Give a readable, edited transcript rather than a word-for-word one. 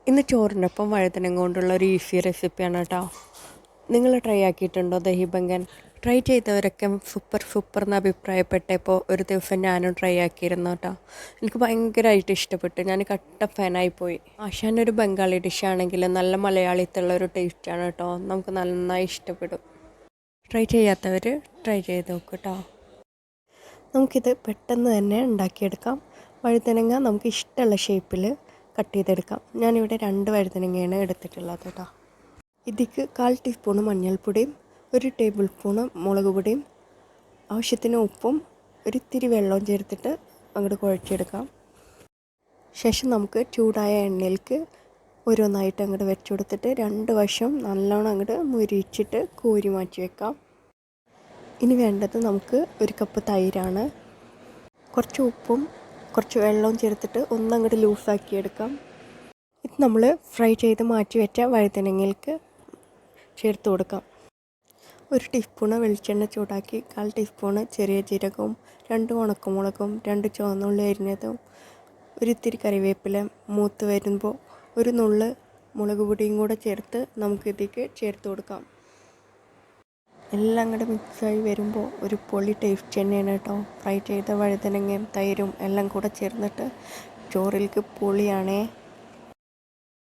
ഇന്ന് ചോറിനൊപ്പം വഴുതനങ്ങ കൊണ്ടുള്ള ഒരു ഈസി റെസിപ്പിയാണ് കേട്ടോ. നിങ്ങൾ ട്രൈ ആക്കിയിട്ടുണ്ടോ ദഹി ബംഗൻ? ട്രൈ ചെയ്തവരൊക്കെ സൂപ്പർ എന്ന് അഭിപ്രായപ്പെട്ടപ്പോൾ ഒരു ദിവസം ഞാനും ട്രൈ ആക്കിയിരുന്നു കേട്ടോ. എനിക്ക് ഭയങ്കരമായിട്ട് ഇഷ്ടപ്പെട്ടു. ഞാൻ കട്ട ഫാനായിപ്പോയി. ആശാനൊരു ബംഗാളി ഡിഷാണെങ്കിൽ നല്ല മലയാളിത്തുള്ള ഒരു ടേസ്റ്റാണ് കേട്ടോ. നമുക്ക് നന്നായി ഇഷ്ടപ്പെടും. ട്രൈ ചെയ്യാത്തവർ ട്രൈ ചെയ്ത് നോക്ക് കേട്ടോ. നമുക്കിത് പെട്ടെന്ന് തന്നെ ഉണ്ടാക്കിയെടുക്കാം. വഴുതനങ്ങ നമുക്ക് ഇഷ്ടമുള്ള ഷേപ്പിൽ കട്ട് ചെയ്തെടുക്കാം. ഞാനിവിടെ 2 വഴുതനങ്ങയാണ് എടുത്തിട്ടുള്ളത് കേട്ടോ. ഇതിക്ക് 1/4 ടീസ്പൂണ് മഞ്ഞൾപ്പൊടിയും 1 ടേബിൾ സ്പൂണ് മുളക് പൊടിയും ആവശ്യത്തിന് ഉപ്പും ഒരിത്തിരി വെള്ളവും ചേർത്തിട്ട് അങ്ങോട്ട് കുഴച്ചെടുക്കാം. ശേഷം നമുക്ക് ചൂടായ എണ്ണയിലേക്ക് ഓരോന്നായിട്ട് അങ്ങോട്ട് വെച്ച് കൊടുത്തിട്ട് 2 വശം നല്ലോണം അങ്ങോട്ട് മുരിച്ചിട്ട് കോരി മാറ്റി വെക്കാം. ഇനി വേണ്ടത് നമുക്ക് 1 കപ്പ് തൈരാണ്. കുറച്ച് ഉപ്പും കുറച്ച് വെള്ളവും ചേർത്തിട്ട് ഒന്നങ്ങോട്ട് ലൂസാക്കി എടുക്കാം. ഇത് നമ്മൾ ഫ്രൈ ചെയ്ത് മാറ്റി വെച്ച വഴുതനങ്ങയിലേക്ക് ചേർത്ത് കൊടുക്കാം. 1 ടീസ്പൂണ് വെളിച്ചെണ്ണ ചൂടാക്കി 1/4 ടീസ്പൂണ് ചെറിയ ജീരകവും 2 ഉണക്കമുളകും 2 ചുവന്നുള്ളി അരിഞ്ഞതും ഒരിത്തിരി കറിവേപ്പില മൂത്ത് വരുമ്പോൾ ഒരു നുള്ള് മുളക് പൊടിയും കൂടെ ചേർത്ത് നമുക്കിതിലേക്ക് ചേർത്ത് കൊടുക്കാം. എല്ലാം കൂടെ മിക്സായി വരുമ്പോൾ ഒരു പൊളി ടേസ്റ്റ് തന്നെയാണ് കേട്ടോ. ഫ്രൈ ചെയ്ത വഴുതനങ്ങയും തൈരും എല്ലാം കൂടെ ചേർന്നിട്ട് ചോറിലേക്ക് പൊളിയാണേ.